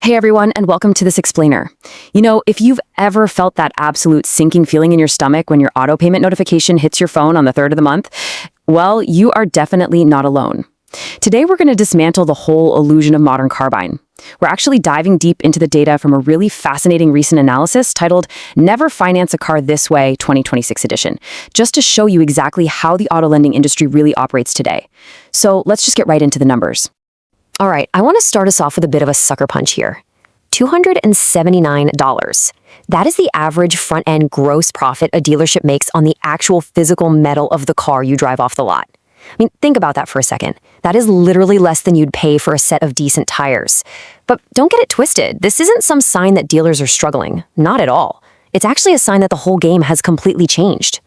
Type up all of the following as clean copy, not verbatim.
Hey everyone, and welcome to this explainer. If you've ever felt that absolute sinking feeling in your stomach when your auto payment notification hits your phone on the 3rd of the month, well, you are definitely not alone. Today we're going to dismantle the whole illusion of modern car buying. We're actually diving deep into the data from a really fascinating recent analysis titled Never Finance a Car This Way 2026 edition, just to show you exactly how the auto lending industry really operates today. So let's just get right into the numbers. All right, I want to start us off with a bit of a sucker punch here. $279. That is the average front-end gross profit a dealership makes on the actual physical metal of the car you drive off the lot. Think about that for a second. That is literally less than you'd pay for a set of decent tires. But don't get it twisted. This isn't some sign that dealers are struggling. Not at all. It's actually a sign that the whole game has completely changed.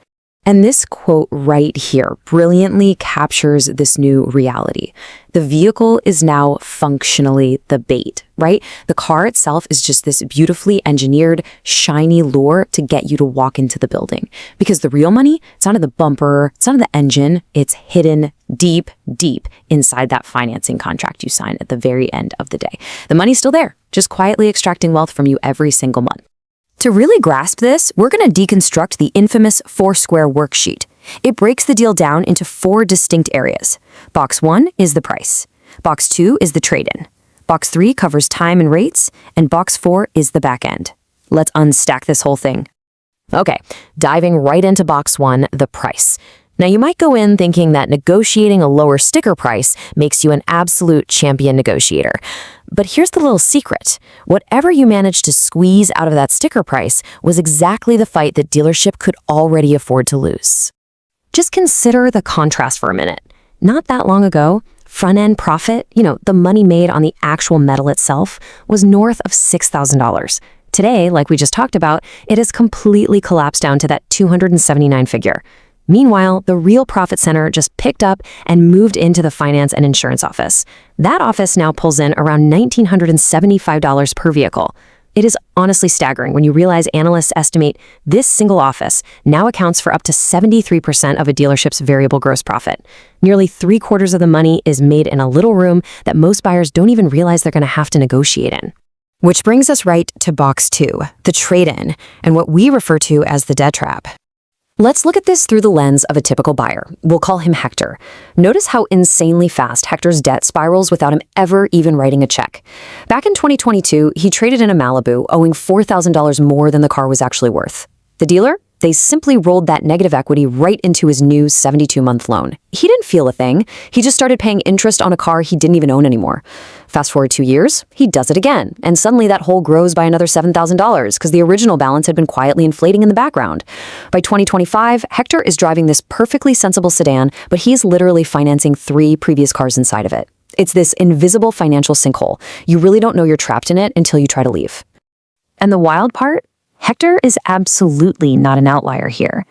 And this quote right here brilliantly captures this new reality. The vehicle is now functionally the bait, right? The car itself is just this beautifully engineered, shiny lure to get you to walk into the building. Because the real money, it's not in the bumper, it's not in the engine, it's hidden deep, deep inside that financing contract you sign at the very end of the day. The money's still there, just quietly extracting wealth from you every single month. To really grasp this, we're going to deconstruct the infamous four-square worksheet. It breaks the deal down into 4 distinct areas. Box 1 is the price. Box 2 is the trade-in. Box 3 covers time and rates, and Box 4 is the back end. Let's unstack this whole thing. Okay, diving right into Box 1, the price. Now, you might go in thinking that negotiating a lower sticker price makes you an absolute champion negotiator. But here's the little secret. Whatever you managed to squeeze out of that sticker price was exactly the fight that dealership could already afford to lose. Just consider the contrast for a minute. Not that long ago, front-end profit, the money made on the actual metal itself, was north of $6,000. Today, like we just talked about, it has completely collapsed down to that $279 figure. Meanwhile, the real profit center just picked up and moved into the finance and insurance office. That office now pulls in around $1,975 per vehicle. It is honestly staggering when you realize analysts estimate this single office now accounts for up to 73% of a dealership's variable gross profit. Nearly 3/4 of the money is made in a little room that most buyers don't even realize they're going to have to negotiate in. Which brings us right to Box 2, the trade-in, and what we refer to as the debt trap. Let's look at this through the lens of a typical buyer. We'll call him Hector. Notice how insanely fast Hector's debt spirals without him ever even writing a check. Back in 2022, he traded in a Malibu, owing $4,000 more than the car was actually worth. The dealer? They simply rolled that negative equity right into his new 72-month loan. He didn't feel a thing. He just started paying interest on a car he didn't even own anymore. Fast forward 2 years, he does it again, and suddenly that hole grows by another $7,000 because the original balance had been quietly inflating in the background. By 2025, Hector is driving this perfectly sensible sedan, but he is literally financing 3 previous cars inside of it. It's this invisible financial sinkhole. You really don't know you're trapped in it until you try to leave. And the wild part? Hector is absolutely not an outlier here.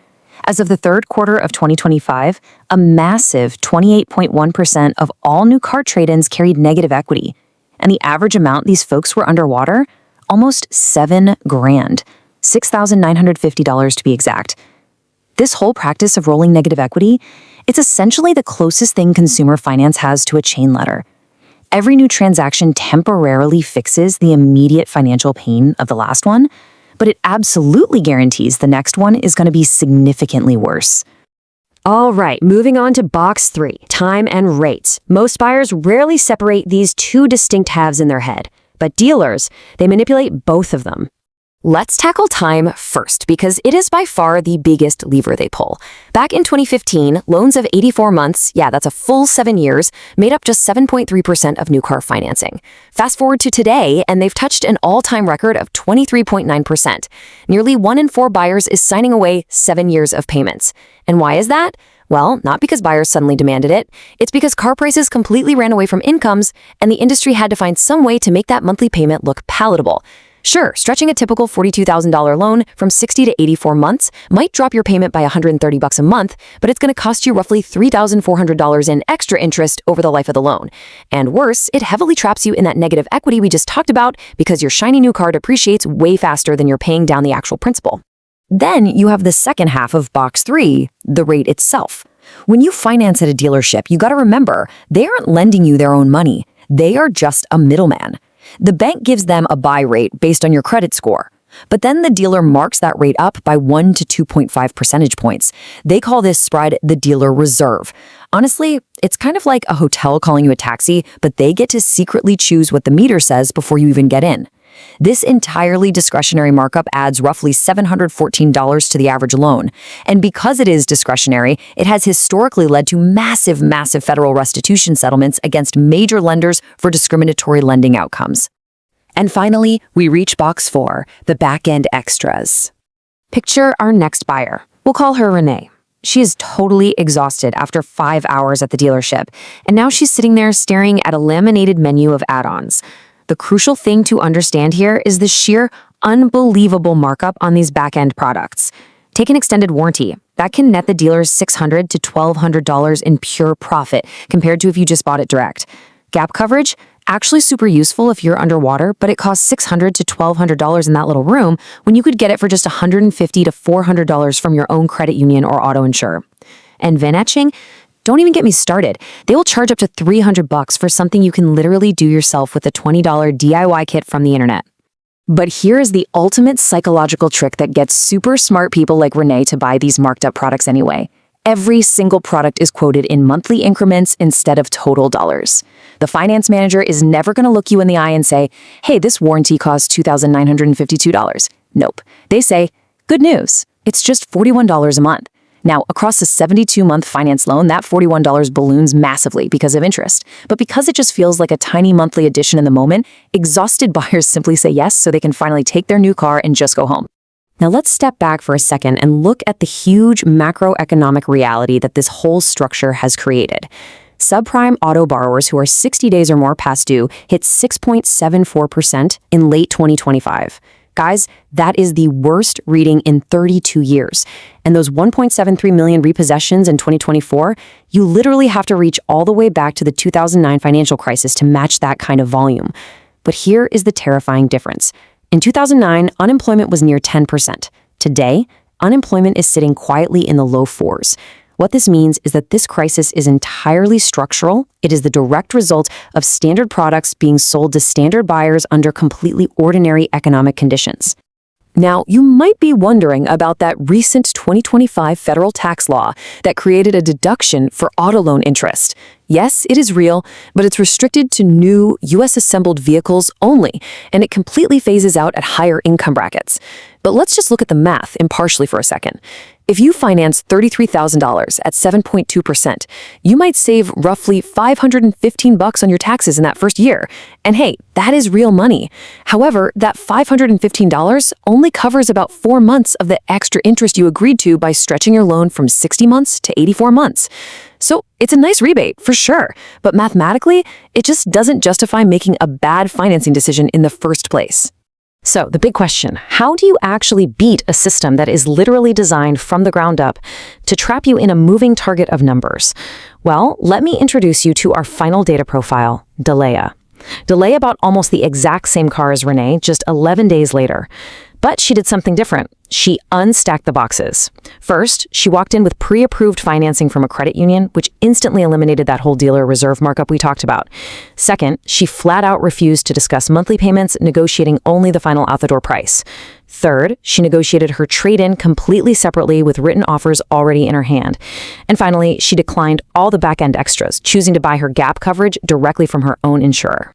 As of the 3rd quarter of 2025, a massive 28.1% of all new car trade-ins carried negative equity. And the average amount these folks were underwater? Almost $7,000. $6,950 to be exact. This whole practice of rolling negative equity, it's essentially the closest thing consumer finance has to a chain letter. Every new transaction temporarily fixes the immediate financial pain of the last one, but it absolutely guarantees the next one is going to be significantly worse. All right, moving on to Box 3, time and rates. Most buyers rarely separate these 2 distinct halves in their head, but dealers, they manipulate both of them. Let's tackle time first, because it is by far the biggest lever they pull. Back in 2015, loans of 84 months, that's a full 7 years, made up just 7.3% of new car financing. Fast forward to today, and they've touched an all-time record of 23.9%. Nearly 1 in 4 buyers is signing away 7 years of payments. And why is that? Well, not because buyers suddenly demanded it. It's because car prices completely ran away from incomes, and the industry had to find some way to make that monthly payment look palatable. Sure, stretching a typical $42,000 loan from 60 to 84 months might drop your payment by $130 a month, but it's going to cost you roughly $3,400 in extra interest over the life of the loan. And worse, it heavily traps you in that negative equity we just talked about because your shiny new car depreciates way faster than you're paying down the actual principal. Then you have the second half of Box 3, the rate itself. When you finance at a dealership, you got to remember, they aren't lending you their own money. They are just a middleman. The bank gives them a buy rate based on your credit score. But then the dealer marks that rate up by 1 to 2.5 percentage points. They call this spread the dealer reserve. Honestly, it's kind of like a hotel calling you a taxi, but they get to secretly choose what the meter says before you even get in. This entirely discretionary markup adds roughly $714 to the average loan. And because it is discretionary, it has historically led to massive federal restitution settlements against major lenders for discriminatory lending outcomes. And finally, we reach box 4, the back-end extras. Picture our next buyer. We'll call her Renee. She is totally exhausted after 5 hours at the dealership, and now she's sitting there staring at a laminated menu of add-ons. The crucial thing to understand here is the sheer unbelievable markup on these back-end products. Take an extended warranty. That can net the dealers $600 to $1,200 in pure profit compared to if you just bought it direct. Gap coverage? Actually super useful if you're underwater, but it costs $600 to $1,200 in that little room when you could get it for just $150 to $400 from your own credit union or auto insurer. And VIN etching? Don't even get me started. They will charge up to $300 for something you can literally do yourself with a $20 DIY kit from the internet. But here is the ultimate psychological trick that gets super smart people like Renee to buy these marked up products anyway. Every single product is quoted in monthly increments instead of total dollars. The finance manager is never going to look you in the eye and say, hey, this warranty costs $2,952. Nope. They say, good news. It's just $41 a month. Now, across a 72-month finance loan, that $41 balloons massively because of interest. But because it just feels like a tiny monthly addition in the moment, exhausted buyers simply say yes so they can finally take their new car and just go home. Now let's step back for a second and look at the huge macroeconomic reality that this whole structure has created. Subprime auto borrowers who are 60 days or more past due hit 6.74% in late 2025. Guys, that is the worst reading in 32 years. And those 1.73 million repossessions in 2024, you literally have to reach all the way back to the 2009 financial crisis to match that kind of volume. But here is the terrifying difference. In 2009, unemployment was near 10%. Today, unemployment is sitting quietly in the low 4s. What this means is that this crisis is entirely structural. It is the direct result of standard products being sold to standard buyers under completely ordinary economic conditions. Now, you might be wondering about that recent 2025 federal tax law that created a deduction for auto loan interest. Yes, it is real, but it's restricted to new U.S.-assembled vehicles only, and it completely phases out at higher income brackets. But let's just look at the math impartially for a second. If you finance $33,000 at 7.2%, you might save roughly $515 on your taxes in that first year. And hey, that is real money. However, that $515 only covers about 4 months of the extra interest you agreed to by stretching your loan from 60 months to 84 months. So it's a nice rebate, for sure, but mathematically, it just doesn't justify making a bad financing decision in the first place. So the big question, how do you actually beat a system that is literally designed from the ground up to trap you in a moving target of numbers? Well, let me introduce you to our final data profile, Delea. Delea bought almost the exact same car as Renee just 11 days later. But she did something different. She unstacked the boxes. First, she walked in with pre-approved financing from a credit union, which instantly eliminated that whole dealer reserve markup we talked about. Second, she flat out refused to discuss monthly payments, negotiating only the final out-the-door price. Third, she negotiated her trade-in completely separately with written offers already in her hand. And finally, she declined all the back-end extras, choosing to buy her gap coverage directly from her own insurer.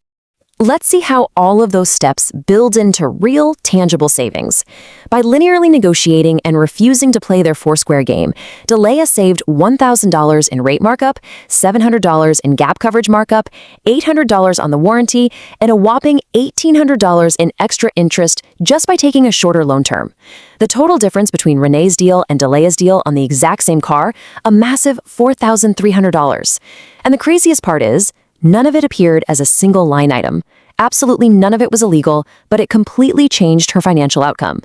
Let's see how all of those steps build into real, tangible savings. By linearly negotiating and refusing to play their Foursquare game, Delea saved $1,000 in rate markup, $700 in gap coverage markup, $800 on the warranty, and a whopping $1,800 in extra interest just by taking a shorter loan term. The total difference between Renee's deal and Delea's deal on the exact same car, a massive $4,300. And the craziest part is, none of it appeared as a single line item. Absolutely none of it was illegal, but it completely changed her financial outcome.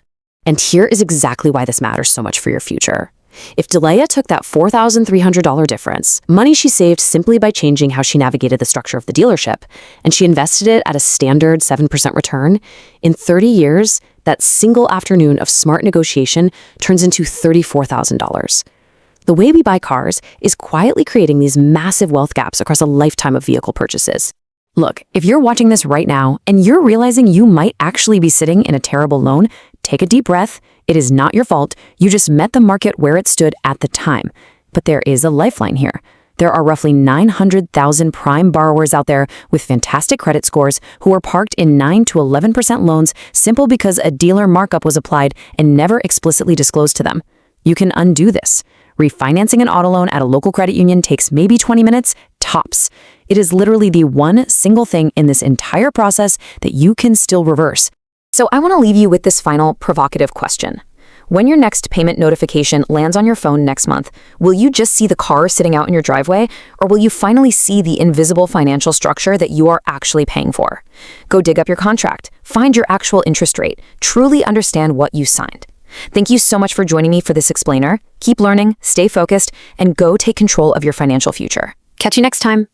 And here is exactly why this matters so much for your future. If Delea took that $4,300 difference, money she saved simply by changing how she navigated the structure of the dealership, and she invested it at a standard 7% return, in 30 years, that single afternoon of smart negotiation turns into $34,000. The way we buy cars is quietly creating these massive wealth gaps across a lifetime of vehicle purchases. Look, if you're watching this right now and you're realizing you might actually be sitting in a terrible loan, take a deep breath. It is not your fault. You just met the market where it stood at the time. But there is a lifeline here. There are roughly 900,000 prime borrowers out there with fantastic credit scores who are parked in 9 to 11% loans simple because a dealer markup was applied and never explicitly disclosed to them. You can undo this. Refinancing an auto loan at a local credit union takes maybe 20 minutes, tops. It is literally the one single thing in this entire process that you can still reverse. So I want to leave you with this final provocative question. When your next payment notification lands on your phone next month, will you just see the car sitting out in your driveway, or will you finally see the invisible financial structure that you are actually paying for? Go dig up your contract, find your actual interest rate, truly understand what you signed. Thank you so much for joining me for this explainer. Keep learning, stay focused, and go take control of your financial future. Catch you next time.